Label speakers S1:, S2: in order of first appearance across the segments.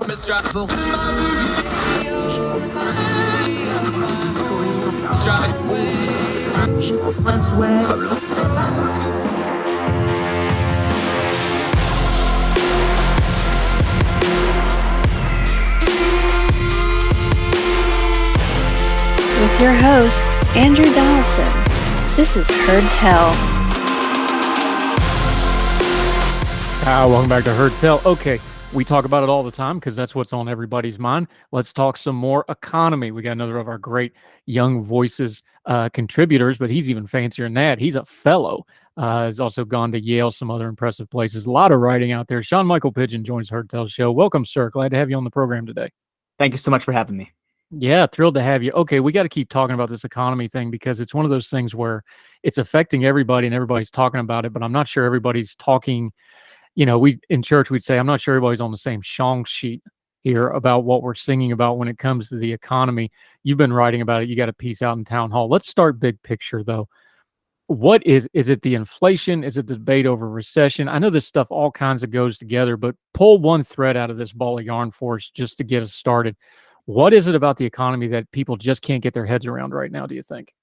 S1: With your host, Andrew Donaldson. This is Heard Tell.
S2: Welcome back to Heard Tell. Okay, we talk about it all the time because that's what's on everybody's mind. Let's talk some more economy. We got another of our great young voices contributors, but he's even fancier than that. He's a fellow. Has also gone to Yale, some other impressive places. A lot of writing out there. Sean-Michael Pigeon joins Heard Tell's show. Welcome, sir. Glad to have you on the program today.
S3: Thank you so much for having me.
S2: Yeah, thrilled to have you. Okay, we got to keep talking about this economy thing because it's one of those things where it's affecting everybody and everybody's talking about it, but I'm not sure everybody's talking. You know, we in church, we'd say, I'm not sure everybody's on the same song sheet here about what we're singing about when it comes to the economy. You've been writing about it. You got a piece out in Town Hall. Let's start big picture, though. What is it the inflation? Is it the debate over recession? I know this stuff all kinds of goes together, but pull one thread out of this ball of yarn for us just to get us started. What is it about the economy that people just can't get their heads around right now, do you think?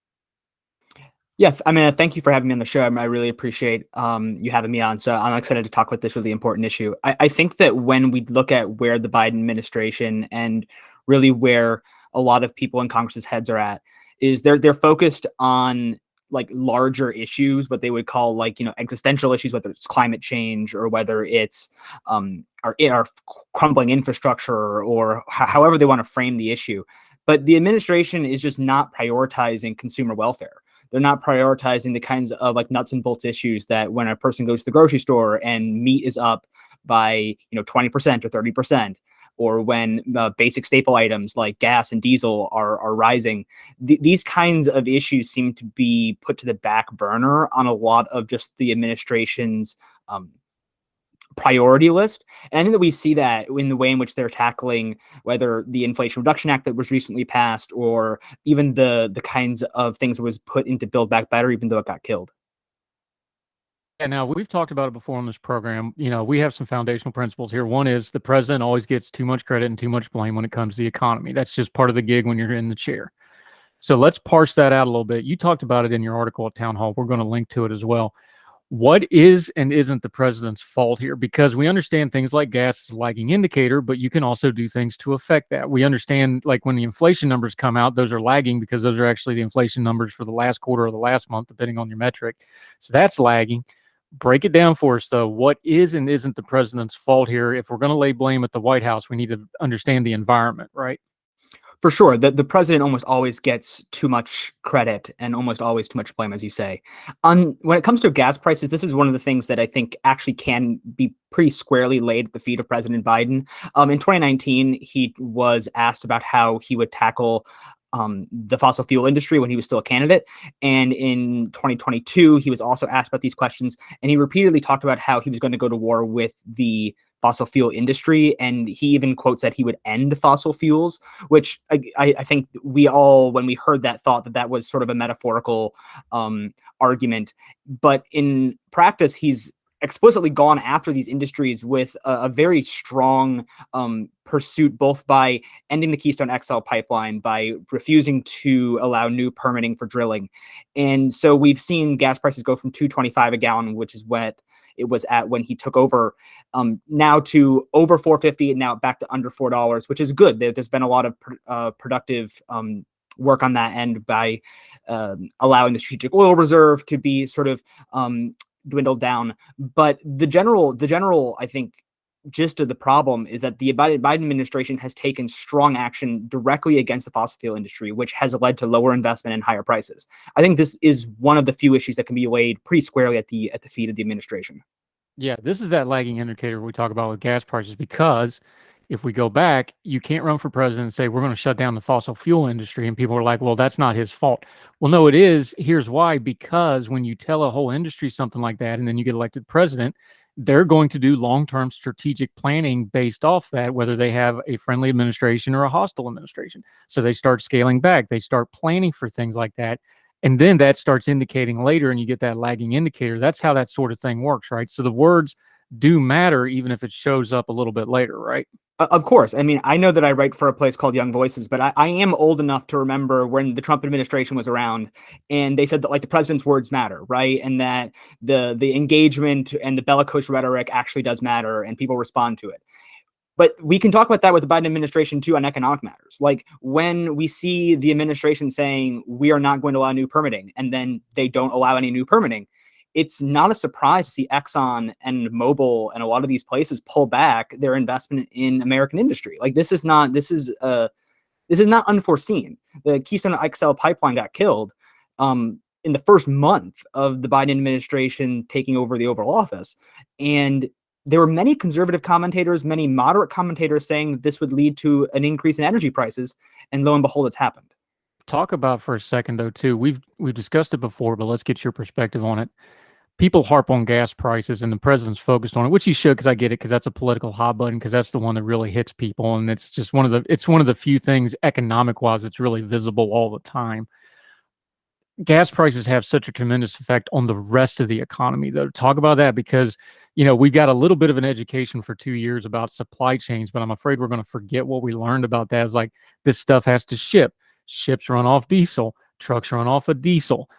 S3: Yeah, I mean, thank you for having me on the show. I really appreciate you having me on. So I'm excited to talk about this really important issue. I think that when we look at where the Biden administration and really where a lot of people in Congress's heads are at, is they're focused on like larger issues, what they would call like, existential issues, whether it's climate change or whether it's our crumbling infrastructure or however they want to frame the issue. But the administration is just not prioritizing consumer welfare. They're not prioritizing the kinds of like nuts and bolts issues that when a person goes to the grocery store and meat is up by 20% or 30%, or when basic staple items like gas and diesel are rising. These kinds of issues seem to be put to the back burner on a lot of just the administration's priority list. And I think that we see that in the way in which they're tackling whether the Inflation Reduction Act that was recently passed or even the kinds of things that was put into Build Back Better, even though it got killed.
S2: Yeah, now we've talked about it before on this program. We have some foundational principles here. One is the president always gets too much credit and too much blame when it comes to the economy. That's just part of the gig when you're in the chair. So let's parse that out a little bit. You talked about it in your article at Town Hall. We're going to link to it as well. What is and isn't the president's fault here? Because we understand things like gas is a lagging indicator, but you can also do things to affect that. We understand like when the inflation numbers come out, those are lagging because those are actually the inflation numbers for the last quarter or the last month, depending on your metric. So that's lagging. Break it down for us, though. What is and isn't the president's fault here? If we're going to lay blame at the White House, we need to understand the environment, right?
S3: For sure. The president almost always gets too much credit and almost always too much blame, as you say. When it comes to gas prices, this is one of the things that I think actually can be pretty squarely laid at the feet of President Biden. In 2019, he was asked about how he would tackle the fossil fuel industry when he was still a candidate. And in 2022, he was also asked about these questions. And he repeatedly talked about how he was going to go to war with the fossil fuel industry. And he even quotes that he would end fossil fuels, which I think we all, when we heard that, thought that that was sort of a metaphorical argument. But in practice, he's explicitly gone after these industries with a very strong pursuit, both by ending the Keystone XL pipeline, by refusing to allow new permitting for drilling. And so we've seen gas prices go from $2.25 a gallon, which is what it was at when he took over, now to over $4.50 and now back to under $4, which is good. There's been a lot of productive work on that end by allowing the strategic oil reserve to be sort of dwindled down. But the general, I think, gist of the problem is that the Biden administration has taken strong action directly against the fossil fuel industry, which has led to lower investment and higher prices. I think this is one of the few issues that can be laid pretty squarely at the feet of the administration.
S2: Yeah, this is that lagging indicator we talk about with gas prices, because if we go back, you can't run for president and say, we're going to shut down the fossil fuel industry. And people are like, well, that's not his fault. Well, no, it is. Here's why. Because when you tell a whole industry something like that, and then you get elected president, they're going to do long-term strategic planning based off that, whether they have a friendly administration or a hostile administration. So they start scaling back. They start planning for things like that. And then that starts indicating later, and you get that lagging indicator. That's how that sort of thing works, right? So the words do matter, even if it shows up a little bit later, right?
S3: Of course. I mean, I know that I write for a place called Young Voices, but I am old enough to remember when the Trump administration was around and they said that like the president's words matter, right? And that the engagement and the bellicose rhetoric actually does matter and people respond to it. But we can talk about that with the Biden administration too on economic matters. Like when we see the administration saying we are not going to allow new permitting and then they don't allow any new permitting, it's not a surprise to see Exxon and Mobil and a lot of these places pull back their investment in American industry. Like this is not unforeseen. The Keystone XL pipeline got killed in the first month of the Biden administration taking over the Oval Office, and there were many conservative commentators, many moderate commentators saying that this would lead to an increase in energy prices, and lo and behold, it's happened.
S2: Talk about for a second though too. We've discussed it before, but let's get your perspective on it. People harp on gas prices, and the president's focused on it, which he should, because I get it, because that's a political hot button, because that's the one that really hits people, and it's just one of the few things economic wise that's really visible all the time. Gas prices have such a tremendous effect on the rest of the economy, though. Talk about that, because we got a little bit of an education for 2 years about supply chains, but I'm afraid we're going to forget what we learned about that. Is like this stuff has to ship. Ships run off diesel. Trucks run off of diesel.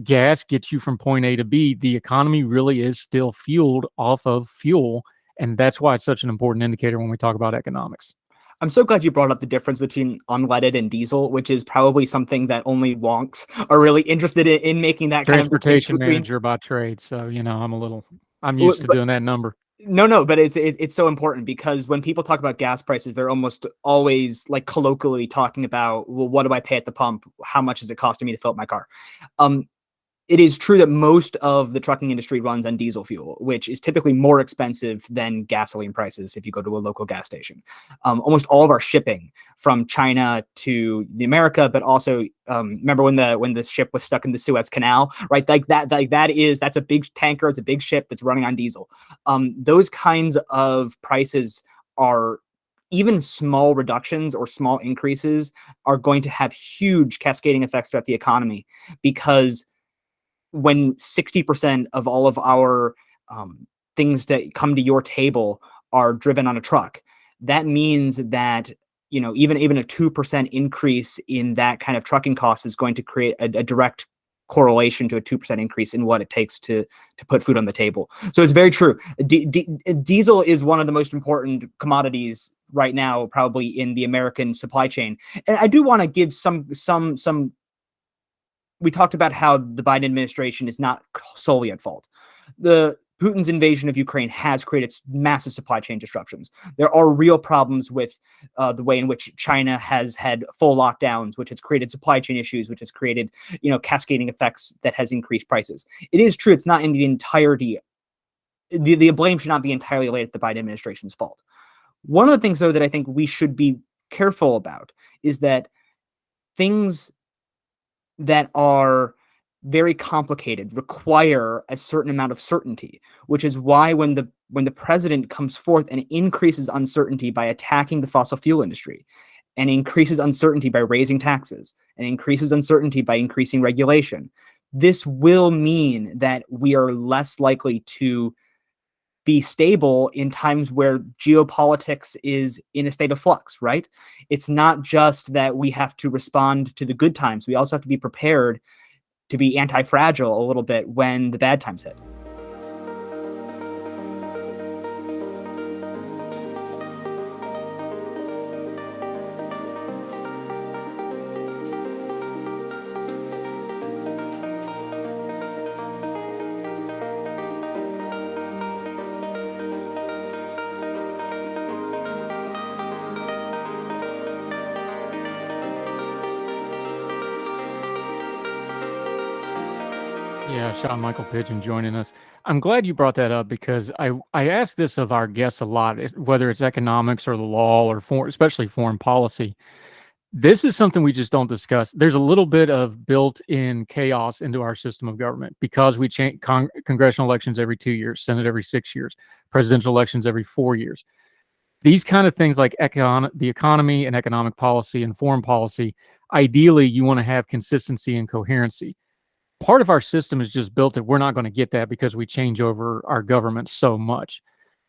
S2: Gas gets you from point A to B. The economy really is still fueled off of fuel, and that's why it's such an important indicator when we talk about economics.
S3: I'm so glad you brought up the difference between unleaded and diesel, which is probably something that only wonks are really interested in making that kind of
S2: transportation manager by trade. So, I'm used to doing that number.
S3: No, but it's so important because when people talk about gas prices, they're almost always like colloquially talking about, well, what do I pay at the pump? How much is it costing me to fill up my car? It is true that most of the trucking industry runs on diesel fuel, which is typically more expensive than gasoline prices if you go to a local gas station. Almost all of our shipping from China to the America, but also remember when the ship was stuck in the Suez Canal, right? That's a big tanker, it's a big ship that's running on diesel. Those kinds of prices are, even small reductions or small increases are going to have huge cascading effects throughout the economy, because when 60% of all of our things that come to your table are driven on a truck, that means that even a 2% increase in that kind of trucking cost is going to create a direct correlation to a 2% increase in what it takes to put food on the table. So it's very true. Diesel is one of the most important commodities right now, probably in the American supply chain. And I do want to give some. We talked about how the Biden administration is not solely at fault. Putin's invasion of Ukraine has created massive supply chain disruptions. There are real problems with the way in which China has had full lockdowns, which has created supply chain issues, which has created cascading effects that has increased prices. It is true it's not in the entirety. The blame should not be entirely laid at the Biden administration's fault. One of the things, though, that I think we should be careful about is that things that are very complicated require a certain amount of certainty, which is why when the president comes forth and increases uncertainty by attacking the fossil fuel industry, and increases uncertainty by raising taxes, and increases uncertainty by increasing regulation, this will mean that we are less likely to be stable in times where geopolitics is in a state of flux, right? It's not just that we have to respond to the good times. We also have to be prepared to be anti-fragile a little bit when the bad times hit.
S2: Yeah, Sean-Michael Pigeon joining us. I'm glad you brought that up, because I ask this of our guests a lot, whether it's economics or the law or especially foreign policy. This is something we just don't discuss. There's a little bit of built-in chaos into our system of government because we change congressional elections every 2 years, Senate every 6 years, presidential elections every 4 years. These kind of things like the economy and economic policy and foreign policy, ideally you want to have consistency and coherency. Part of our system is just built that we're not going to get that because we change over our government so much.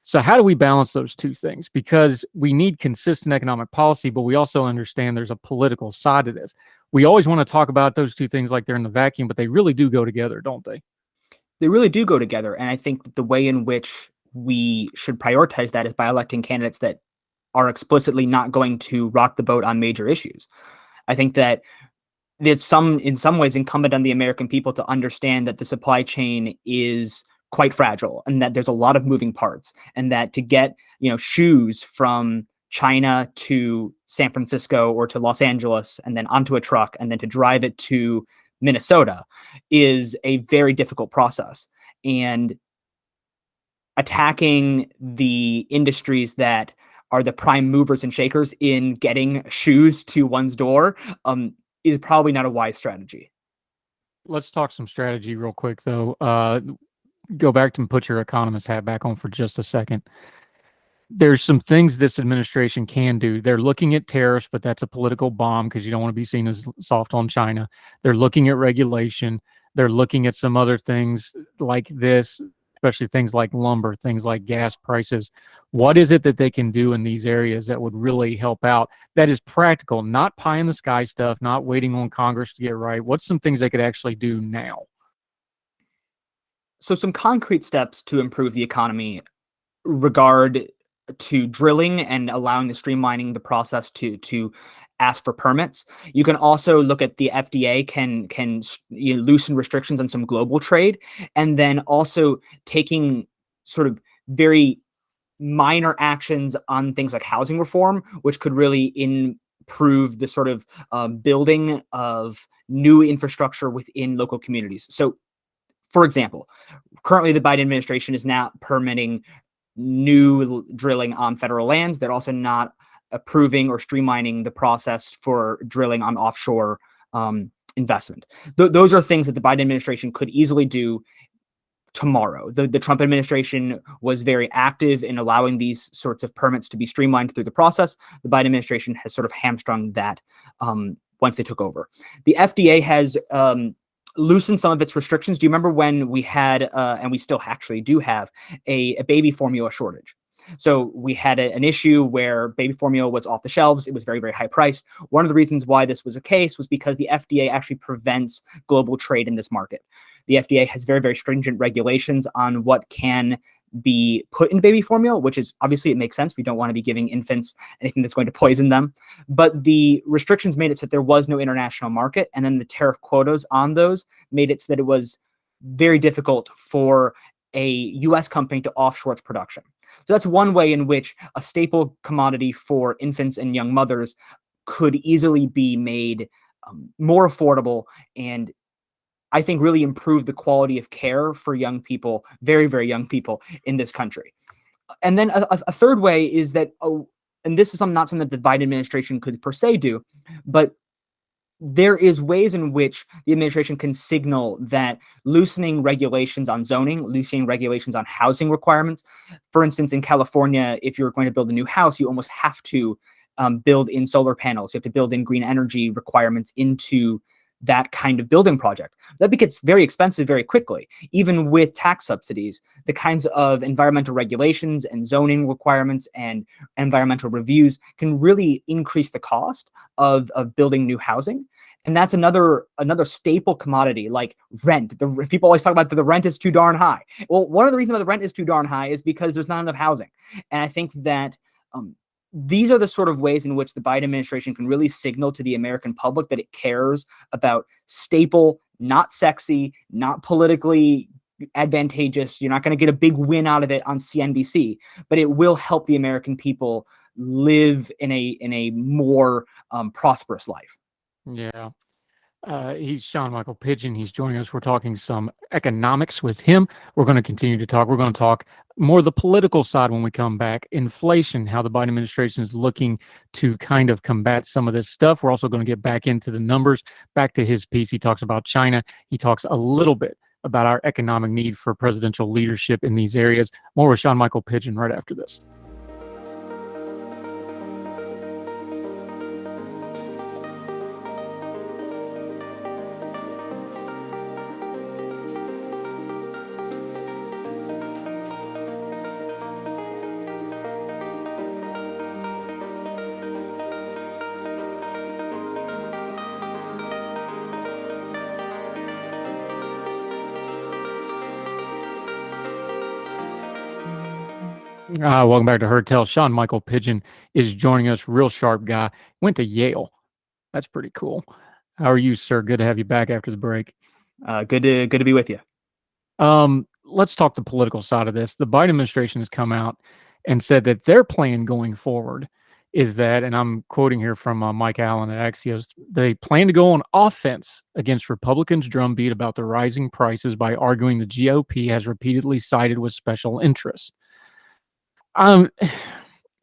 S2: So how do we balance those two things? Because we need consistent economic policy, but we also understand there's a political side to this. We always want to talk about those two things like they're in the vacuum, but they really do go together, don't they?
S3: They really do go together. And I think that the way in which we should prioritize that is by electing candidates that are explicitly not going to rock the boat on major issues. I think that it's in some ways incumbent on the American people to understand that the supply chain is quite fragile and that there's a lot of moving parts, and that to get, shoes from China to San Francisco or to Los Angeles and then onto a truck and then to drive it to Minnesota is a very difficult process. And attacking the industries that are the prime movers and shakers in getting shoes to one's door is probably not a wise strategy.
S2: Let's talk some strategy real quick, though. Go back and put your economist hat back on for just a second. There's some things this administration can do. They're looking at tariffs, but that's a political bomb because you don't want to be seen as soft on China. They're looking at regulation. They're looking at some other things like this, especially things like lumber, things like gas prices. What is it that they can do in these areas that would really help out? That is practical, not pie in the sky stuff, not waiting on Congress to get right. What's some things they could actually do now?
S3: So some concrete steps to improve the economy regard to drilling and allowing the streamlining the process to ask for permits. You can also look at the FDA can loosen restrictions on some global trade, and then also taking sort of very minor actions on things like housing reform, which could really improve the sort of building of new infrastructure within local communities. So, for example, currently the Biden administration is not permitting new drilling on federal lands. They're also not approving or streamlining the process for drilling on offshore investment. Those are things that the Biden administration could easily do tomorrow. The Trump administration was very active in allowing these sorts of permits to be streamlined through the process. The Biden administration has sort of hamstrung that once they took over. The FDA has loosened some of its restrictions. Do you remember when we had, and we still actually do have, a baby formula shortage? So we had an issue where baby formula was off the shelves. It was very, very high priced. One of the reasons why this was the case was because the FDA actually prevents global trade in this market. The FDA has very, very stringent regulations on what can be put in baby formula, which is obviously, it makes sense. We don't want to be giving infants anything that's going to poison them. But the restrictions made it so that there was no international market. And then the tariff quotas on those made it so that it was very difficult for a US company to offshore its production. So that's one way in which a staple commodity for infants and young mothers could easily be made more affordable, and I think really improve the quality of care for young people, very, very young people in this country. And then a third way is that, and this is not something that the Biden administration could per se do, but there is ways in which the administration can signal that loosening regulations on zoning, loosening regulations on housing requirements. For instance, in California, if you're going to build a new house, you almost have to build in solar panels. You have to build in green energy requirements into that kind of building project. That gets very expensive very quickly. Even with tax subsidies, the kinds of environmental regulations and zoning requirements and environmental reviews can really increase the cost of building new housing. And that's another staple commodity, like rent. People always talk about the rent is too darn high. Well, one of the reasons why the rent is too darn high is because there's not enough housing. And I think that these are the sort of ways in which the Biden administration can really signal to the American public that it cares about staple, not sexy, not politically advantageous. You're not going to get a big win out of it on CNBC, but it will help the American people live in a more prosperous life.
S2: Yeah. He's Sean-Michael Pigeon. He's joining us. We're talking some economics with him. We're going to continue to talk. We're going to talk more the political side when we come back. Inflation, how the Biden administration is looking to kind of combat some of this stuff. We're also going to get back into the numbers. Back to his piece, he talks about China. He talks a little bit about our economic need for presidential leadership in these areas. More with Sean-Michael Pigeon right after this. Welcome back to Heard Tell. Sean-Michael Pigeon is joining us. Real sharp guy. Went to Yale. That's pretty cool. How are you, sir? Good to have you back after the break.
S3: Good to be with you.
S2: Let's talk the political side of this. The Biden administration has come out and said that their plan going forward is that, and I'm quoting here from Mike Allen at Axios, they plan to go on offense against Republicans' drumbeat about the rising prices by arguing the GOP has repeatedly sided with special interests.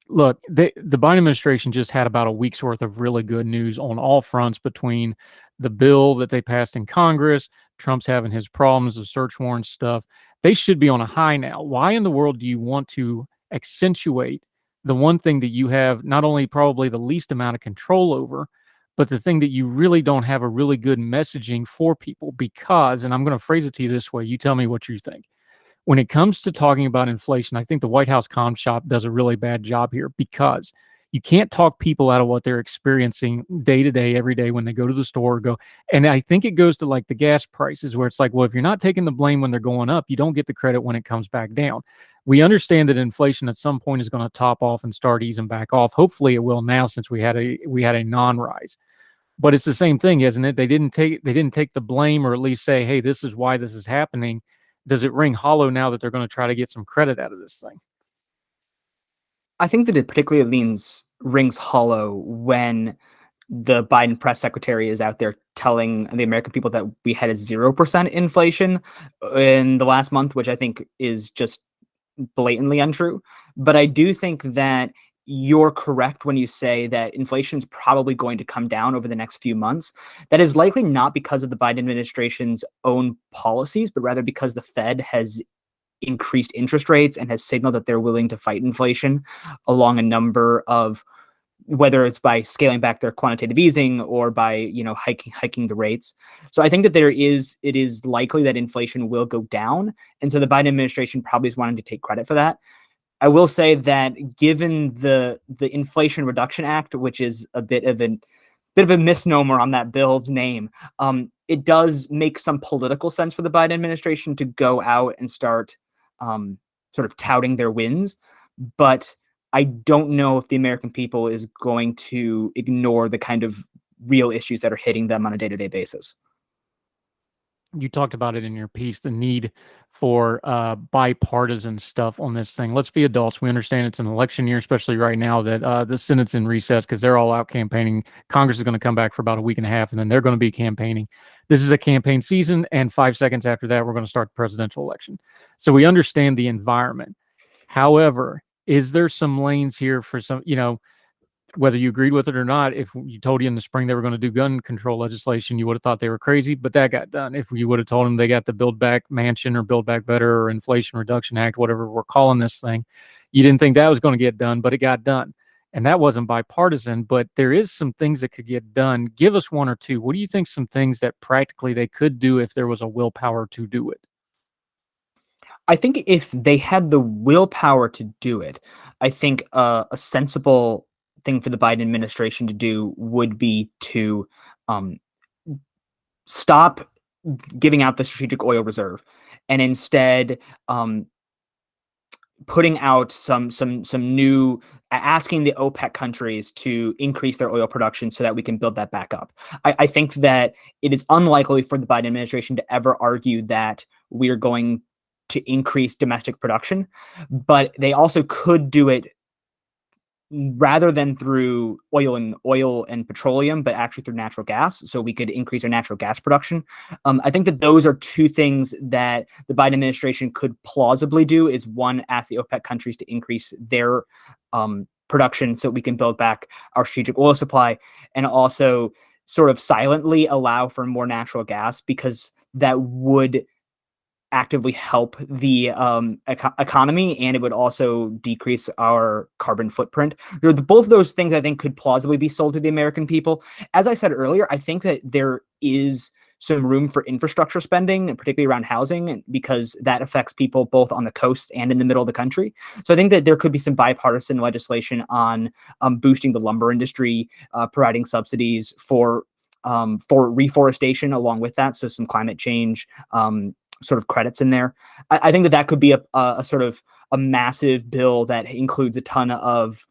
S2: Look, the Biden administration just had about a week's worth of really good news on all fronts between the bill that they passed in Congress, Trump's having his problems, the search warrant stuff. They should be on a high now. Why in the world do you want to accentuate the one thing that you have not only probably the least amount of control over, but the thing that you really don't have a really good messaging for people? Because, and I'm going to phrase it to you this way, you tell me what you think. When it comes to talking about inflation, I think the White House comm shop does a really bad job here, because you can't talk people out of what they're experiencing day to day, every day when they go to the store. And I think it goes to like the gas prices, where it's like, well, if you're not taking the blame when they're going up, you don't get the credit when it comes back down. We understand that inflation at some point is going to top off and start easing back off. Hopefully it will now, since we had a non-rise. But it's the same thing, isn't it? They didn't take the blame, or at least say, hey, this is why this is happening. Does it ring hollow now that they're going to try to get some credit out of this thing?
S3: I think that it particularly rings hollow when the Biden press secretary is out there telling the American people that we had a 0% inflation in the last month, which I think is just blatantly untrue. But I do think that you're correct when you say that inflation is probably going to come down over the next few months. That is likely not because of the Biden administration's own policies, but rather because the Fed has increased interest rates and has signaled that they're willing to fight inflation along a number of, whether it's by scaling back their quantitative easing or by hiking the rates. So I think that it is likely that inflation will go down, and so the Biden administration probably is wanting to take credit for that. I will say that given the Inflation Reduction Act, which is a bit of a misnomer on that bill's name, it does make some political sense for the Biden administration to go out and start sort of touting their wins. But I don't know if the American people is going to ignore the kind of real issues that are hitting them on a day-to-day basis.
S2: You talked about it in your piece, the need for bipartisan stuff on this thing. Let's be adults. We understand it's an election year, especially right now that the Senate's in recess because they're all out campaigning. Congress is going to come back for about a week and a half, and then they're going to be campaigning. This is a campaign season, and 5 seconds after that, we're going to start the presidential election. So we understand the environment. However, is there some lanes here for some, whether you agreed with it or not? If you told you in the spring they were going to do gun control legislation, you would have thought they were crazy, but that got done. If you would have told them they got the Build Back Mansion or Build Back Better or Inflation Reduction Act, whatever we're calling this thing, you didn't think that was going to get done, but it got done. And that wasn't bipartisan, but there is some things that could get done. Give us one or two. What do you think some things that practically they could do if there was a willpower to do it?
S3: I think if they had the willpower to do it, I think a sensible thing for the Biden administration to do would be to stop giving out the strategic oil reserve and instead putting out some new, asking the OPEC countries to increase their oil production so that we can build that back up. I think that it is unlikely for the Biden administration to ever argue that we are going to increase domestic production, but they also could do it rather than through oil and petroleum, but actually through natural gas. So we could increase our natural gas production. I think that those are two things that the Biden administration could plausibly do. Is one, ask the OPEC countries to increase their production so we can build back our strategic oil supply, and also sort of silently allow for more natural gas, because that would actively help the economy, and it would also decrease our carbon footprint. Both of those things I think could plausibly be sold to the American people. As I said earlier, I think that there is some room for infrastructure spending, particularly around housing, because that affects people both on the coasts and in the middle of the country. So I think that there could be some bipartisan legislation on boosting the lumber industry, providing subsidies for reforestation along with that. So some climate change sort of credits in there. I think that could be a sort of a massive bill that includes a ton of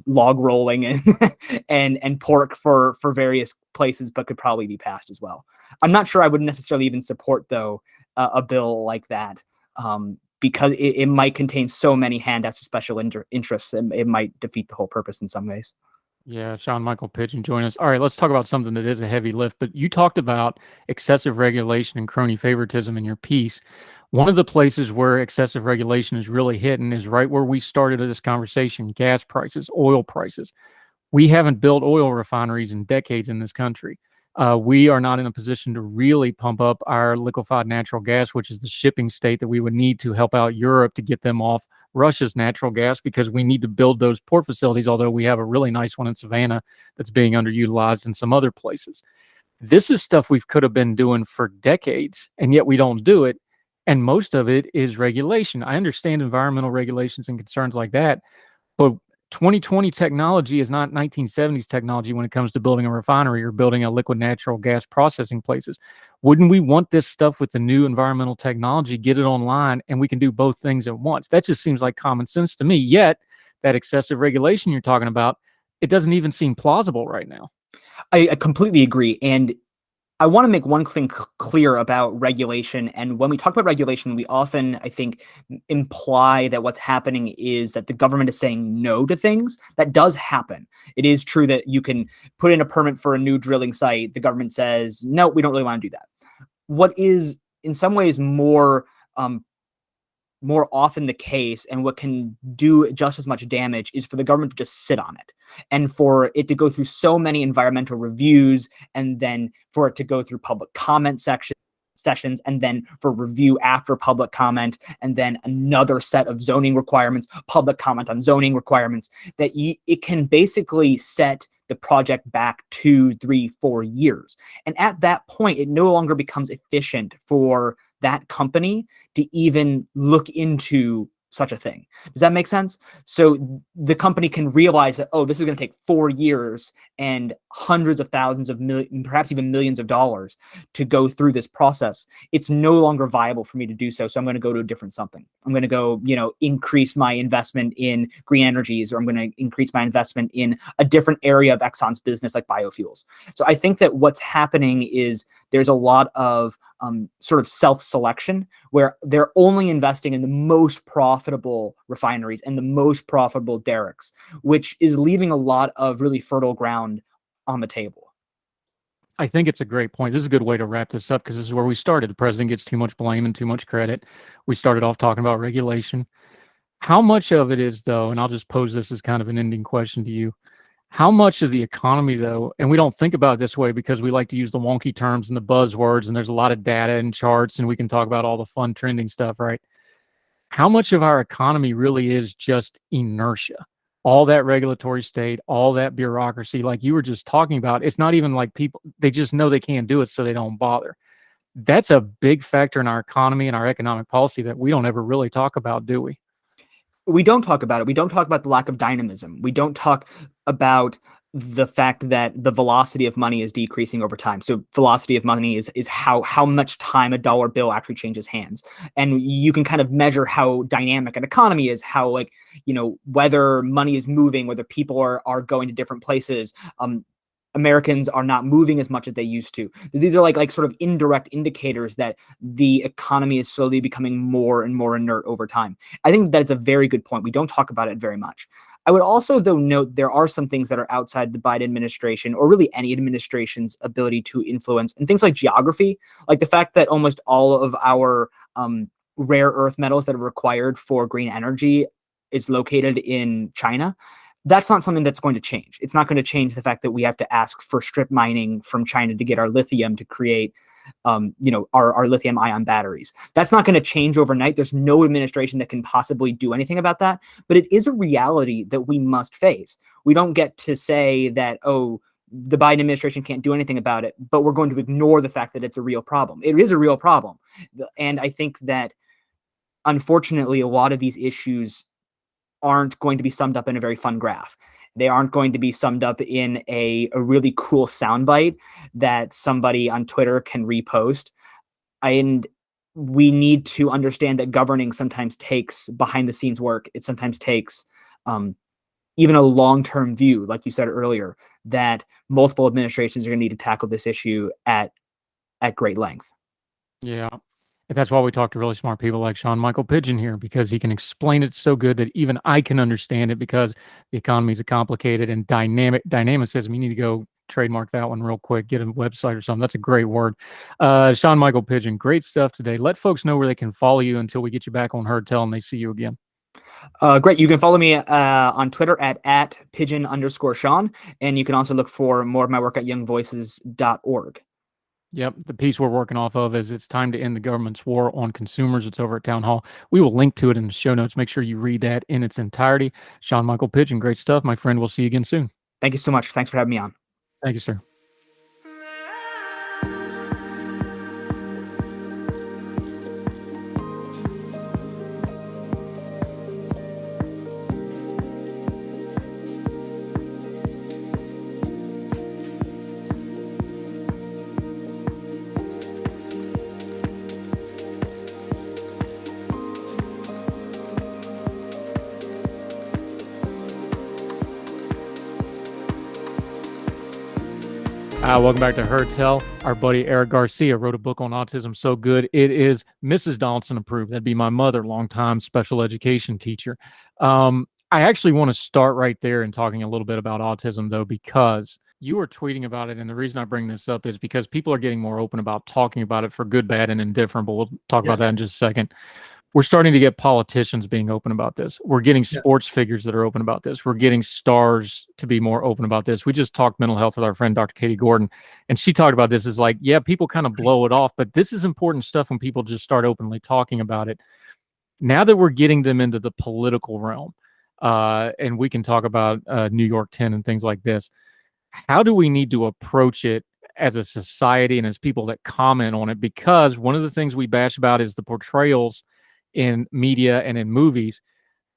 S3: log rolling and and pork for various places, but could probably be passed as well. I'm not sure I would necessarily even support, though, a bill like that, because it might contain so many handouts of special interests, and it might defeat the whole purpose in some ways.
S2: Yeah, Sean-Michael Pigeon join us. All right, let's talk about something that is a heavy lift, but you talked about excessive regulation and crony favoritism in your piece. One of the places where excessive regulation is really hitting is right where we started this conversation: gas prices, oil prices. We haven't built oil refineries in decades in this country. We are not in a position to really pump up our liquefied natural gas, which is the shipping state that we would need to help out Europe to get them off Russia's natural gas, because we need to build those port facilities, although we have a really nice one in Savannah that's being underutilized in some other places. This is stuff we could have been doing for decades, and yet we don't do it. And most of it is regulation. I understand environmental regulations and concerns like that, but 2020 technology is not 1970s technology when it comes to building a refinery or building a liquid natural gas processing places. Wouldn't we want this stuff with the new environmental technology, get it online, and we can do both things at once? That just seems like common sense to me. Yet that excessive regulation you're talking about, it doesn't even seem plausible right now.
S3: I completely agree. And I want to make one thing clear about regulation. And when we talk about regulation, we often, I think, imply that what's happening is that the government is saying no to things. That does happen. It is true that you can put in a permit for a new drilling site. The government says, no, we don't really want to do that. What is in some ways more often the case, and what can do just as much damage, is for the government to just sit on it, and for it to go through so many environmental reviews, and then for it to go through public comment sessions, and then for review after public comment, and then another set of zoning requirements, public comment on zoning requirements, that it can basically set the project back 2, 3, 4 years. And at that point, it no longer becomes efficient for that company to even look into such a thing. Does that make sense? So the company can realize that, oh, this is going to take 4 years and hundreds of thousands of millions, perhaps even millions of dollars to go through this process. It's no longer viable for me to do so. So I'm going to go to a different something. I'm going to go, increase my investment in green energies, or I'm going to increase my investment in a different area of Exxon's business, like biofuels. So I think that what's happening is there's a lot of sort of self-selection, where they're only investing in the most profitable refineries and the most profitable derricks, which is leaving a lot of really fertile ground on the table.
S2: I think it's a great point. This is a good way to wrap this up, because this is where we started. The president gets too much blame and too much credit. We started off talking about regulation. How much of it is, though, and I'll just pose this as kind of an ending question to you, how much of the economy, though, and we don't think about it this way because we like to use the wonky terms and the buzzwords, and there's a lot of data and charts, and we can talk about all the fun trending stuff, right? How much of our economy really is just inertia? All that regulatory state, all that bureaucracy, like you were just talking about, it's not even like people, they just know they can't do it, so they don't bother. That's a big factor in our economy and our economic policy that we don't ever really talk about, do we?
S3: We don't talk about it. We don't talk about the lack of dynamism. We don't talk about the fact that the velocity of money is decreasing over time. So velocity of money is how much time a dollar bill actually changes hands. And you can kind of measure how dynamic an economy is, how whether money is moving, whether people are going to different places. Americans are not moving as much as they used to. These are like sort of indirect indicators that the economy is slowly becoming more and more inert over time. I think that's a very good point. We don't talk about it very much. I would also, though, note there are some things that are outside the Biden administration, or really any administration's ability to influence, and things like geography, like the fact that almost all of our rare earth metals that are required for green energy is located in China. That's not something that's going to change. It's not going to change the fact that we have to ask for strip mining from China to get our lithium to create, our lithium ion batteries. That's not going to change overnight. There's no administration that can possibly do anything about that. But it is a reality that we must face. We don't get to say that, oh, the Biden administration can't do anything about it, but we're going to ignore the fact that it's a real problem. It is a real problem. And I think that, unfortunately, a lot of these issues aren't going to be summed up in a very fun graph. They aren't going to be summed up in a really cool soundbite that somebody on Twitter can repost. And we need to understand that governing sometimes takes behind the scenes work. It sometimes takes even a long-term view, like you said earlier, that multiple administrations are going to need to tackle this issue at great length.
S2: Yeah. And that's why we talk to really smart people like Sean-Michael Pigeon here, because he can explain it so good that even I can understand it, because the economy is a complicated and dynamicism. You need to go trademark that one real quick, get a website or something. That's a great word. Sean-Michael Pigeon, great stuff today. Let folks know where they can follow you until we get you back on Heard Tell and they see you again.
S3: Great. You can follow me on Twitter at pigeon_Sean. And you can also look for more of my work at youngvoices.org.
S2: Yep. The piece we're working off of is It's Time to End the Government's War on Consumers. It's over at Town Hall. We will link to it in the show notes. Make sure you read that in its entirety. Sean-Michael Pigeon, great stuff, my friend. We'll see you again soon.
S3: Thank you so much. Thanks for having me on.
S2: Thank you, sir. Welcome back to Heard Tell. Our buddy Eric Garcia wrote a book on autism so good it is Mrs. Donaldson approved. That'd be my mother, longtime special education teacher. I actually want to start right there and talking a little bit about autism, though, because you were tweeting about it, and the reason I bring this up is because people are getting more open about talking about it for good, bad, and indifferent, but we'll talk about that in just a second. We're starting to get politicians being open about this. We're getting sports figures that are open about this. We're getting stars to be more open about this. We just talked mental health with our friend, Dr. Katie Gordon, and she talked about this as like, yeah, people kind of blow it off, but this is important stuff when people just start openly talking about it. Now that we're getting them into the political realm, and we can talk about New York 10 and things like this, how do we need to approach it as a society and as people that comment on it? Because one of the things we bash about is the portrayals in media and in movies.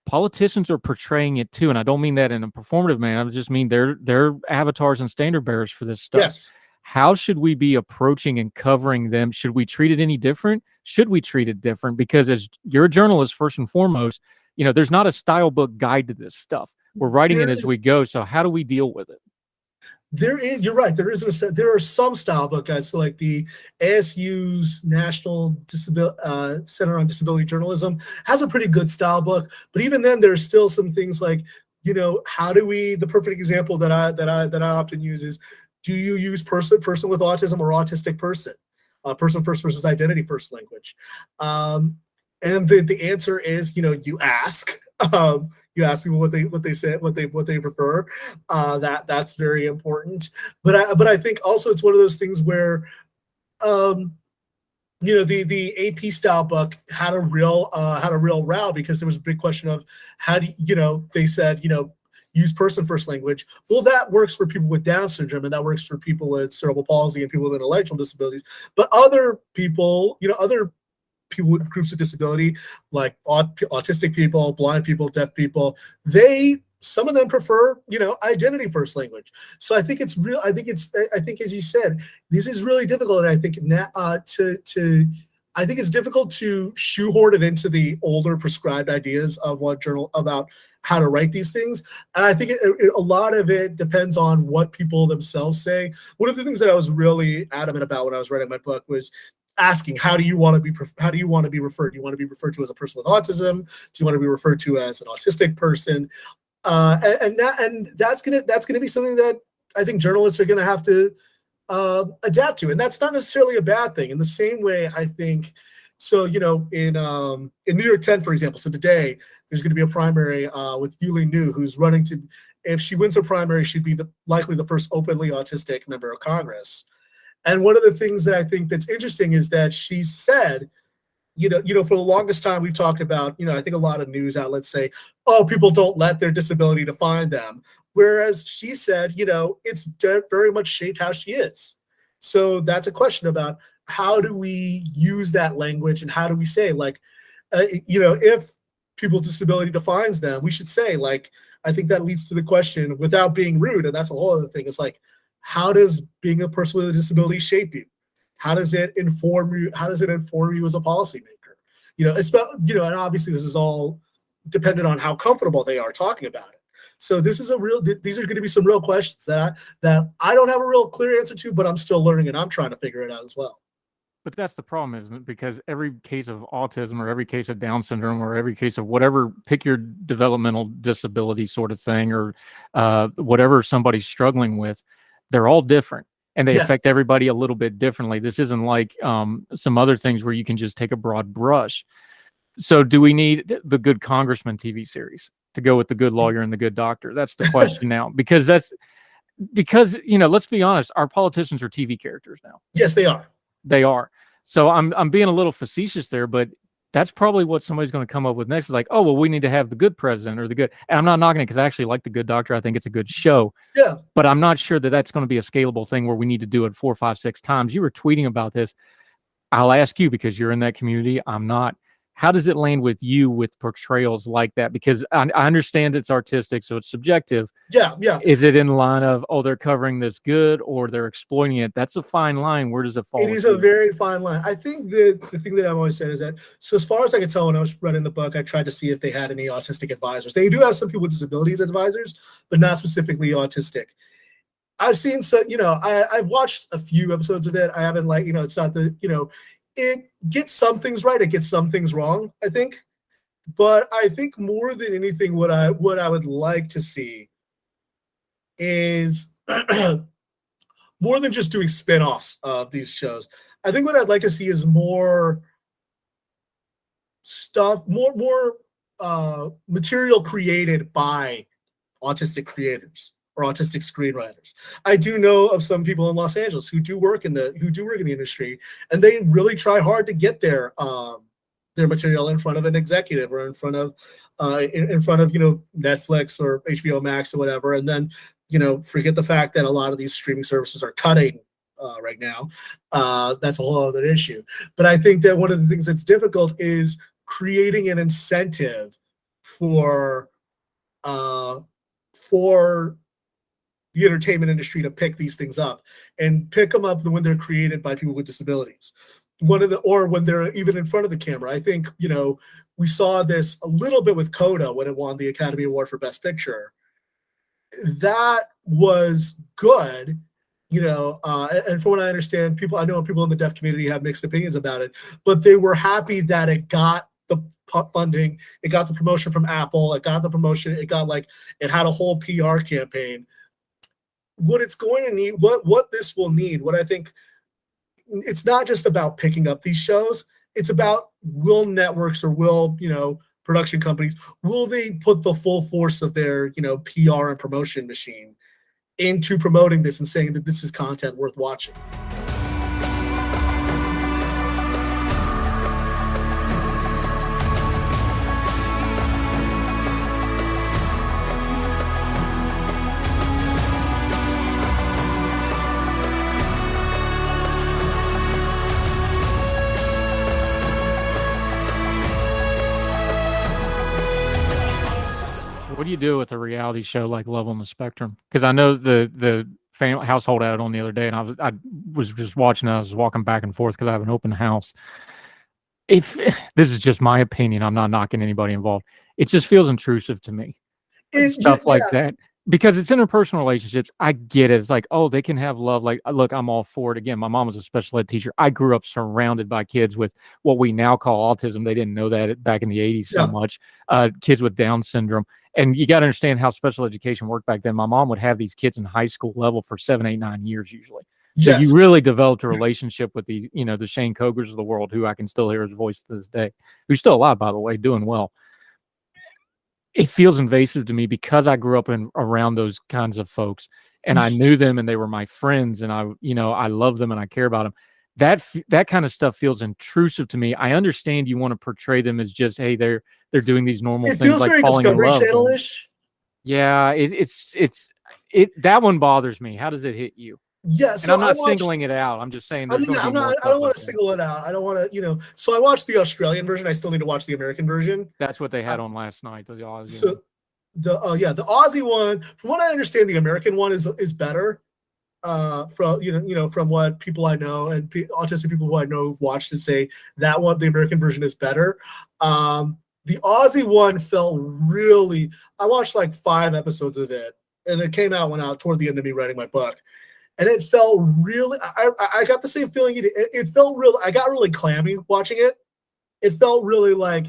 S2: Politicians are portraying it too, and I don't mean that in a performative manner. I just mean they're avatars and standard bearers for this stuff.
S4: Yes.
S2: How should we be approaching and covering them? Should we treat it any different? Should we treat it different? Because as you're a journalist, first and foremost, there's not a style book guide to this stuff. We're writing it as we go. So how do we deal with it?
S4: You're right. There are some style book guides, so like the ASU's National Center on Disability Journalism has a pretty good style book. But even then, there's still some things like, how do we? The perfect example that I often use is, do you use person with autism or autistic person? Person first versus identity first language. And the answer is, you ask. You ask people what they say, what they prefer. That's very important. But I think also it's one of those things where, the AP style book had a real row, because there was a big question of how do they said use person first language. Well, that works for people with Down syndrome, and that works for people with cerebral palsy and people with intellectual disabilities. But other people, other people with groups of disability, like autistic people, blind people, deaf people, some of them prefer, identity first language. So I think it's real. I think as you said, this is really difficult. And I think I think it's difficult to shoehorn it into the older prescribed ideas of what journal about how to write these things. And I think a lot of it depends on what people themselves say. One of the things that I was really adamant about when I was writing my book was asking, how do you want to be referred? Do you want to be referred to as a person with autism? Do you want to be referred to as an autistic person? And that's gonna be something that I think journalists are gonna have to adapt to, and that's not necessarily a bad thing. In the same way, I think so. In New York 10, for example, so today there's going to be a primary with Yuli New, who's running to. If she wins her primary, she'd be likely the first openly autistic member of Congress. And one of the things that I think that's interesting is that she said, for the longest time we've talked about, I think a lot of news outlets say, oh, people don't let their disability define them. Whereas she said, it's very much shaped how she is. So that's a question about how do we use that language, and how do we say, if people's disability defines them, we should say, I think that leads to the question, without being rude, and that's a whole other thing. It's like, how does being a person with a disability shape you? How does it inform you? How does it inform you as a policymaker? And obviously this is all dependent on how comfortable they are talking about it. So these are going to be some real questions that I don't have a real clear answer to, but I'm still learning and I'm trying to figure it out as well.
S2: But that's the problem, isn't it? Because every case of autism or every case of Down syndrome or every case of whatever, pick your developmental disability sort of thing, or whatever somebody's struggling with, they're all different and they affect everybody a little bit differently. This isn't like some other things where you can just take a broad brush. So do we need the Good Congressman TV series to go with the Good Lawyer and the Good Doctor? That's the question now, because let's be honest, our politicians are TV characters now.
S4: Yes, they are.
S2: They are. So I'm being a little facetious there, but that's probably what somebody's going to come up with next. Is like, oh, well, we need to have the good president or the good. And I'm not knocking it because I actually like the Good Doctor. I think it's a good show.
S4: Yeah.
S2: But I'm not sure that that's going to be a scalable thing where we need to do it 4, 5, 6 times. You were tweeting about this. I'll ask you because you're in that community. I'm not. How does it land with you with portrayals like that? Because I understand it's artistic, so it's subjective.
S4: Yeah.
S2: Is it in line of, oh, they're covering this good or they're exploiting it? That's a fine line. Where does it fall?
S4: It is a very fine line. I think that the thing that I've always said is that, so as far as I could tell when I was running the book, I tried to see if they had any autistic advisors. They do have some people with disabilities advisors, but not specifically autistic. I've seen I've watched a few episodes of it. I haven't it's not it gets some things right, it gets some things wrong, I think. But I think more than anything, what I would like to see is more than just doing spin-offs of these shows. I think what I'd like to see is more stuff, more material created by autistic creators or autistic screenwriters. I do know of some people in Los Angeles who do work in the industry, and they really try hard to get their material in front of an executive or in front of Netflix or HBO Max or whatever, and then forget the fact that a lot of these streaming services are cutting right now. That's a whole other issue. But I think that one of the things that's difficult is creating an incentive for the entertainment industry to pick these things up and pick them up when they're created by people with disabilities. Or when they're even in front of the camera. I think, we saw this a little bit with Coda when it won the Academy Award for Best Picture. That was good, and from what I understand, I know people in the deaf community have mixed opinions about it, but they were happy that it got the funding, it got the promotion from Apple, it got the promotion, it had a whole PR campaign. What it's going to need, what this will need, what I think, it's not just about picking up these shows. It's about, will networks or will, production companies, will they put the full force of their, PR and promotion machine into promoting this and saying that this is content worth watching?
S2: What do you do with a reality show like Love on the Spectrum? Because I know the household had it on the other day, and I was just watching it. I was walking back and forth because I have an open house. If this is just my opinion, I'm not knocking anybody involved. It just feels intrusive to me. Stuff like that. Because it's interpersonal relationships. I get it. It's like, oh, they can have love. Like, look, I'm all for it. Again, my mom was a special ed teacher. I grew up surrounded by kids with what we now call autism. They didn't know that back in the 80s so much. Kids with Down syndrome. And you got to understand how special education worked back then. My mom would have these kids in high school level for 7, 8, 9 years usually. So you really developed a relationship with these, the Shane Cogers of the world, who I can still hear his voice to this day, who's still alive, by the way, doing well. It feels invasive to me because I grew up around those kinds of folks, and I knew them, and they were my friends, and I love them and I care about them. That kind of stuff feels intrusive to me. I understand you want to portray them as just, hey, they're doing these normal things like falling in love.
S4: Channel-ish.
S2: Yeah, it's that one bothers me. How does it hit you?
S4: Yeah,
S2: so and I'm not singling it out. I'm just saying.
S4: I don't want to single it out. I don't want to, So I watched the Australian version. I still need to watch the American version.
S2: That's what they had on last night. The Aussie.
S4: So the Aussie one, from what I understand, the American one is better. from from what people I know and autistic people who I know who've watched it say that one, the American version, is better. The Aussie one felt really. I watched like 5 episodes of it, and it came out toward the end of me writing my book, and it felt really. I got the same feeling. It felt real. I got really clammy watching it. It felt really like.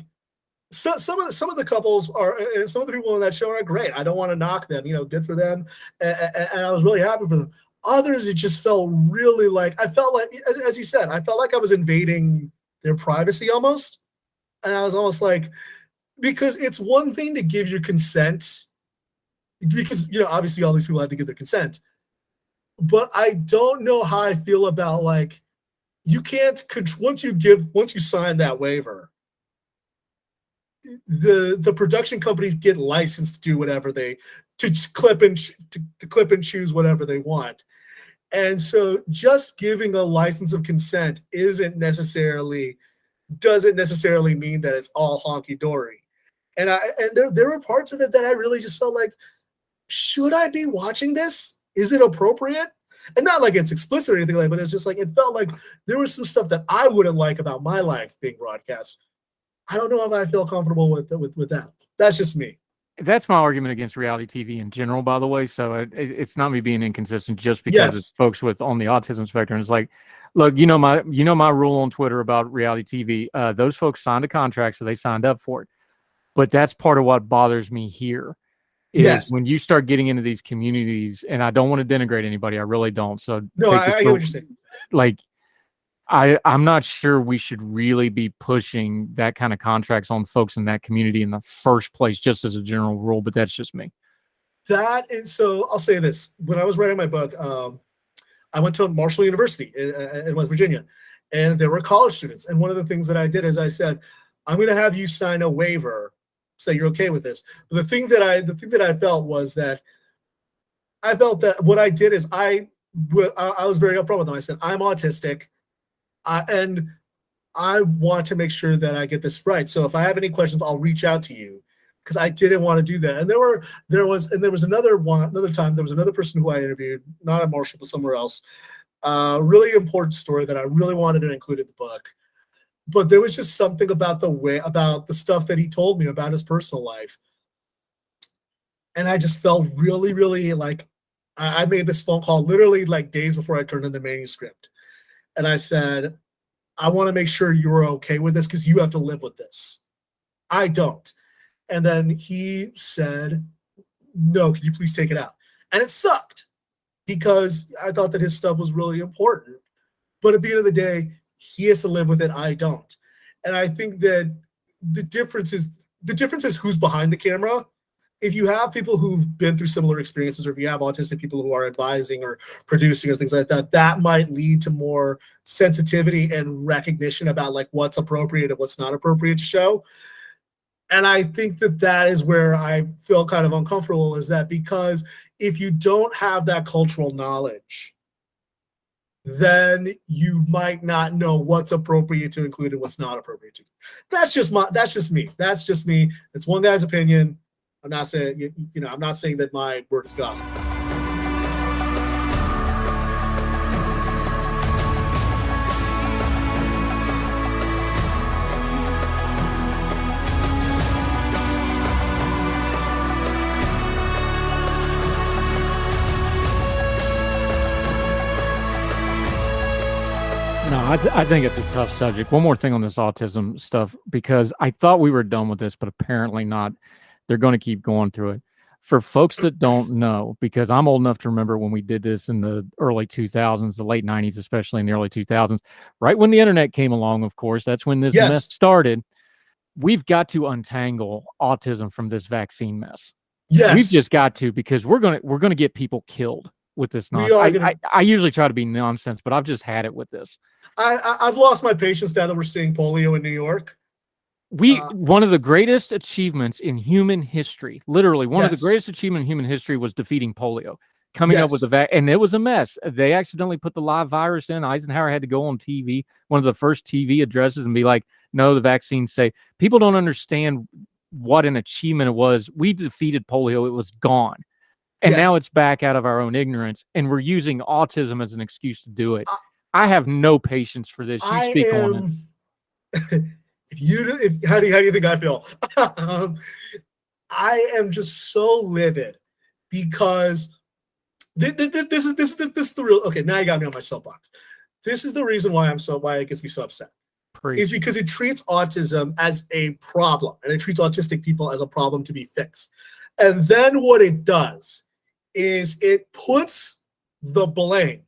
S4: So, some of the couples are, and some of the people on that show are great. I don't want to knock them, good for them, and I was really happy for them. Others, it just felt really like, I felt like, as you said, I felt like I was invading their privacy almost, and I was almost like, because it's one thing to give your consent, because obviously all these people have to give their consent, but I don't know how I feel about like, you can't once you sign that waiver. The production companies get licensed to do whatever to clip and choose whatever they want, and so just giving a license of consent doesn't necessarily mean that it's all honky dory. And there were parts of it that I really just felt like, should I be watching this? Is it appropriate? And not like it's explicit or anything like that, but it's just like it felt like there was some stuff that I wouldn't like about my life being broadcast. I don't know if I feel comfortable with that. That's just me.
S2: That's my argument against reality TV in general, by the way. So it's not me being inconsistent just because it's folks on the autism spectrum. It's like, look, my rule on Twitter about reality TV. Those folks signed a contract, so they signed up for it. But that's part of what bothers me here. Is when you start getting into these communities, and I don't want to denigrate anybody. I really don't. So
S4: no, I get what you're saying.
S2: Like, I'm not sure we should really be pushing that kind of contracts on folks in that community in the first place, just as a general rule, but that's just me.
S4: That is, so I'll say this. When I was writing my book, I went to Marshall University in West Virginia, and there were college students. And one of the things that I did is I said, I'm going to have you sign a waiver, say you're okay with this. But the thing that I felt was that I felt that what I did is I was very upfront with them. I said, I'm autistic. And I want to make sure that I get this right. So if I have any questions, I'll reach out to you, because I didn't want to do that. And there was another time, there was another person who I interviewed, not at Marshall, but somewhere else. Really important story that I really wanted to include in the book. But there was just something about the stuff that he told me about his personal life. And I just felt really, really like I made this phone call literally like days before I turned in the manuscript. And I said, I want to make sure you're okay with this because you have to live with this. I don't. And then he said, no, can you please take it out? And it sucked because I thought that his stuff was really important. But at the end of the day, he has to live with it. I don't. And I think that the difference is who's behind the camera. If you have people who've been through similar experiences, or if you have autistic people who are advising or producing or things like that, that might lead to more sensitivity and recognition about like what's appropriate and what's not appropriate to show. And I think that is where I feel kind of uncomfortable, is that because if you don't have that cultural knowledge, then you might not know what's appropriate to include and what's not appropriate to. That's just me. It's one guy's opinion. I'm not saying, I'm not saying that my word is gospel.
S2: No, I think it's a tough subject. One more thing on this autism stuff, because I thought we were done with this, but apparently not. They're going to keep going through it. For folks that don't know, because I'm old enough to remember when we did this in the early 2000s, the late 90s, especially in the early 2000s, right when the internet came along, of course, that's when this mess started. We've got to untangle autism from this vaccine mess.
S4: Yes.
S2: We've just got to, because we're gonna get people killed with this nonsense. I usually try to be nonsense, but I've just had it with this.
S4: I've lost my patience now that we're seeing polio in New York.
S2: One of the greatest achievements in human history, literally one of the greatest achievements in human history, was defeating polio. Coming up with and it was a mess. They accidentally put the live virus in. Eisenhower had to go on TV, one of the first TV addresses, and be like, no, the vaccine's safe. People don't understand what an achievement it was. We defeated polio. It was gone. And now
S4: Yes.
S2: it's back out of our own ignorance, and we're using autism as an excuse to do it. I have no patience for this. You
S4: I
S2: speak on it.
S4: am. How do you think I feel? I am just so livid because this is the real. Okay, now you got me on my soapbox. This is the reason why it gets me so upset.
S2: Preach.
S4: Is because it treats autism as a problem, and it treats autistic people as a problem to be fixed. And then what it does is it puts the blame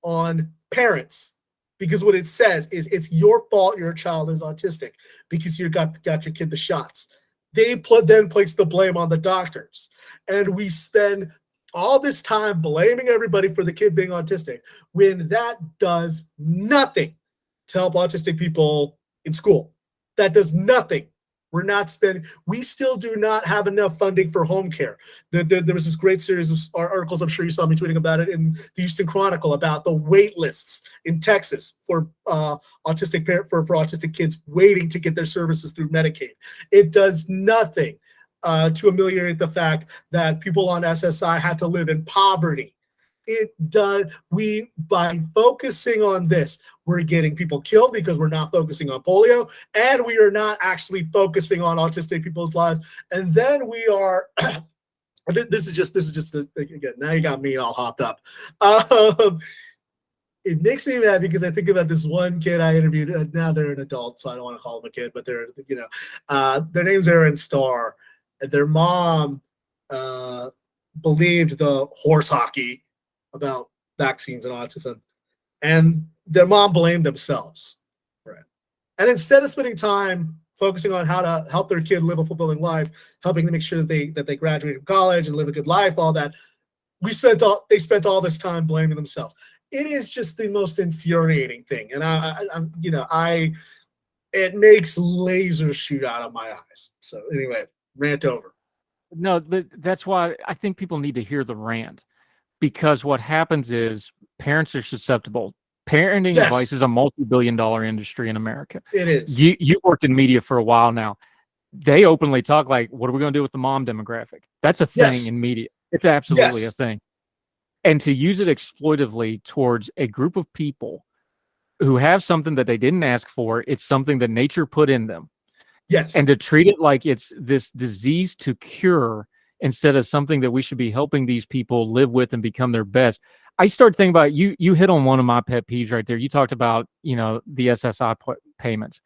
S4: on parents, because what it says is it's your fault your child is autistic because you got your kid the shots. They then place the blame on the doctors, and we spend all this time blaming everybody for the kid being autistic when that does nothing to help autistic people in school. That does nothing. We still do not have enough funding for home care. There was this great series of articles, I'm sure you saw me tweeting about it, in the Houston Chronicle about the wait lists in Texas for autistic kids waiting to get their services through Medicaid. It does nothing to ameliorate the fact that people on SSI have to live in poverty. It does. By focusing on this, we're getting people killed because we're not focusing on polio, and we are not actually focusing on autistic people's lives. And then we are. This is just again. Now you got me all hopped up. It makes me mad because I think about this one kid I interviewed. Now they're an adult, so I don't want to call them a kid, but they're their name's Aaron Starr. And their mom believed the horse hockey about vaccines and autism, and their mom blamed themselves for it. And instead of spending time focusing on how to help their kid live a fulfilling life, helping them make sure that they graduate from college and live a good life, all that, they spent all this time blaming themselves. It is just the most infuriating thing, and it makes lasers shoot out of my eyes. So anyway, rant over.
S2: No, but that's why I think people need to hear the rant. Because what happens is parents are susceptible. Parenting advice is a multi-billion-dollar industry in America.
S4: It is.
S2: You've worked in media for a while now. They openly talk like, what are we going to do with the mom demographic? That's a thing in media. It's absolutely a thing. And to use it exploitively towards a group of people who have something that they didn't ask for, it's something that nature put in them.
S4: Yes.
S2: And to treat it like it's this disease to cure instead of something that we should be helping these people live with and become their best. I start thinking about you hit on one of my pet peeves right there. You talked about, the SSI payments.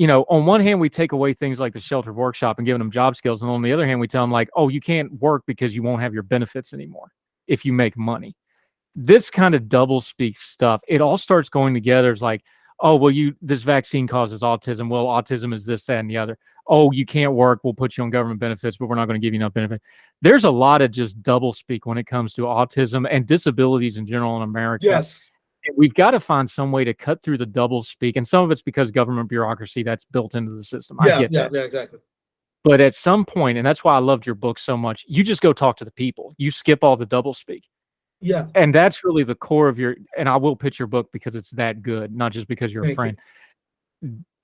S2: On one hand, we take away things like the sheltered workshop and giving them job skills. And on the other hand, we tell them like, oh, you can't work because you won't have your benefits anymore if you make money. This kind of double speak stuff, it all starts going together. It's like, oh, well, this vaccine causes autism. Well, autism is this, that, and the other. Oh, you can't work. We'll put you on government benefits, but we're not going to give you enough benefit. There's a lot of just double speak when it comes to autism and disabilities in general in America.
S4: Yes.
S2: And we've got to find some way to cut through the double speak. And some of it's because government bureaucracy that's built into the system. I get that.
S4: Yeah, exactly.
S2: But at some point, and that's why I loved your book so much, you just go talk to the people. You skip all the double speak.
S4: Yeah.
S2: And that's really the core of and I will pitch your book because it's that good, not just because you're a friend.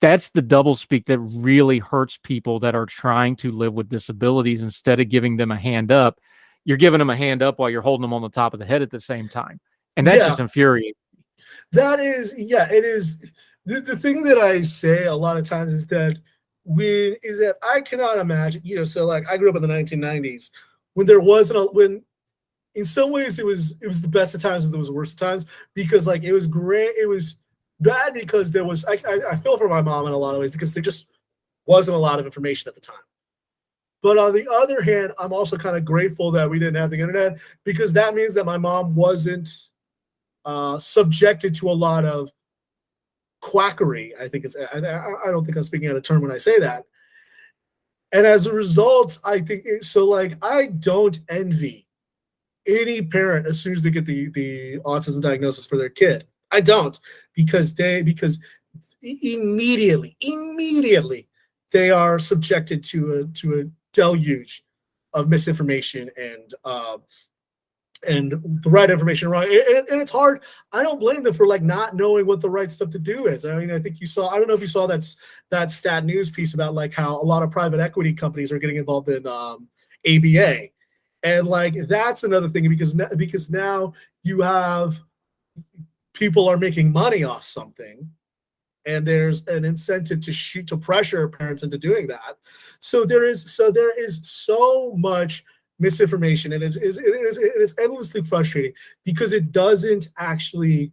S2: That's the double speak that really hurts people that are trying to live with disabilities. Instead of giving them a hand up, you're giving them a hand up while you're holding them on the top of the head at the same time. And that's just infuriating.
S4: That is, it is. The thing that I say a lot of times is that I cannot imagine, so like I grew up in the 1990s when there wasn't when in some ways it was the best of times and there was the worst of times, because like it was great. It was bad because there was, I feel for my mom in a lot of ways because there just wasn't a lot of information at the time. But on the other hand, I'm also kind of grateful that we didn't have the internet, because that means that my mom wasn't subjected to a lot of quackery. I don't think I'm speaking out of turn when I say that. And as a result, I think I don't envy any parent as soon as they get the autism diagnosis for their kid. I don't, because immediately they are subjected to a deluge of misinformation and the right information wrong. And it's hard. I don't blame them for like not knowing what the right stuff to do is. I mean, I think I don't know if you saw that Stat News piece about like how a lot of private equity companies are getting involved in ABA. And like that's another thing because now you have people are making money off something, and there's an incentive to pressure parents into doing that. So there is so much misinformation, and it is endlessly frustrating because it doesn't actually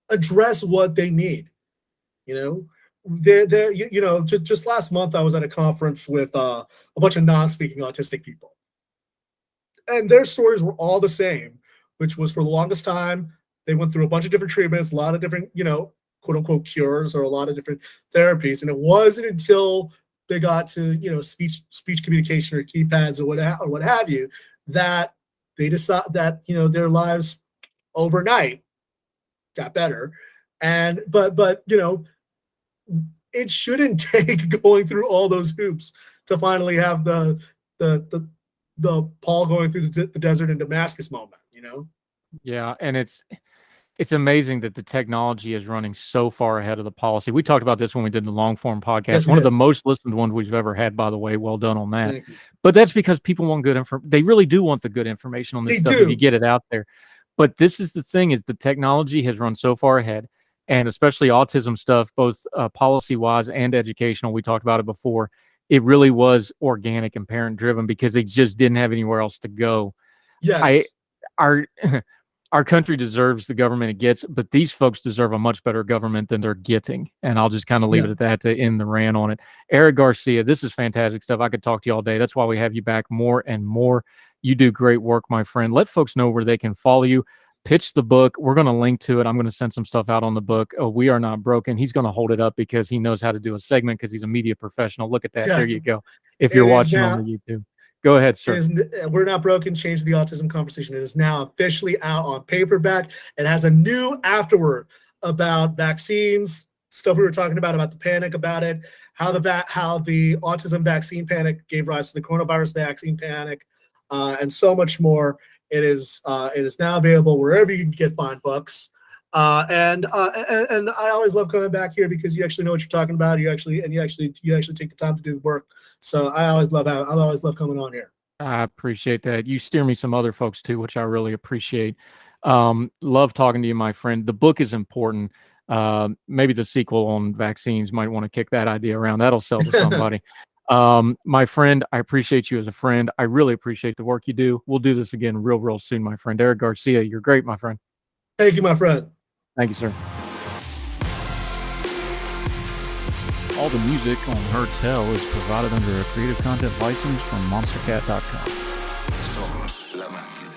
S4: address what they need. You know, just last month I was at a conference with a bunch of non-speaking autistic people, and their stories were all the same, which was for the longest time they went through a bunch of different treatments, a lot of different, quote unquote cures, or a lot of different therapies, and it wasn't until they got to speech communication or keypads or what have you that they decide that their lives overnight got better. And but it shouldn't take going through all those hoops to finally have the Paul going through the desert in Damascus moment.
S2: Yeah, and it's amazing that the technology is running so far ahead of the policy. We talked about this when we did the long form podcast.
S4: Yes,
S2: one of the most listened ones we've ever had, by the way. Well done on that.
S4: Thank you.
S2: But that's because people want good information. They really do want the good information on this
S4: They
S2: stuff
S4: do.
S2: if you get it out there. But this is the thing, is the technology has run so far ahead, and especially autism stuff, both policy-wise and educational. We talked about it before. It really was organic and parent-driven because they just didn't have anywhere else to go.
S4: Yes.
S2: Our country deserves the government it gets, but these folks deserve a much better government than they're getting. And I'll just kind of leave it at that to end the rant on it. Eric Garcia, this is fantastic stuff. I could talk to you all day. That's why we have you back more and more. You do great work, my friend. Let folks know where they can follow you. Pitch the book. We're going to link to it. I'm going to send some stuff out on the book. Oh, We Are Not Broken. He's going to hold it up because he knows how to do a segment because he's a media professional. Look at that.
S4: Yeah.
S2: There you go. If you're watching on the YouTube. Go ahead, sir.
S4: We're Not Broken, Change the Autism Conversation. It is now officially out on paperback. It has a new afterword about vaccines, stuff we were talking about the panic about it, how the autism vaccine panic gave rise to the coronavirus vaccine panic, and so much more. It is now available wherever you can get fine books. And I always love coming back here because you actually know what you're talking about. You actually take the time to do the work. So I always love coming on here.
S2: I appreciate that. You steer me some other folks too, which I really appreciate. Love talking to you, my friend. The book is important. Maybe the sequel on vaccines might want to kick that idea around. That'll sell to somebody. My friend, I appreciate you as a friend. I really appreciate the work you do. We'll do this again real soon, my friend. Eric Garcia, you're great, my friend.
S4: Thank you, my friend.
S2: Thank you, sir. All the music on Heard Tell is provided under a Creative Content license from monstercat.com.
S5: Somos la máquina.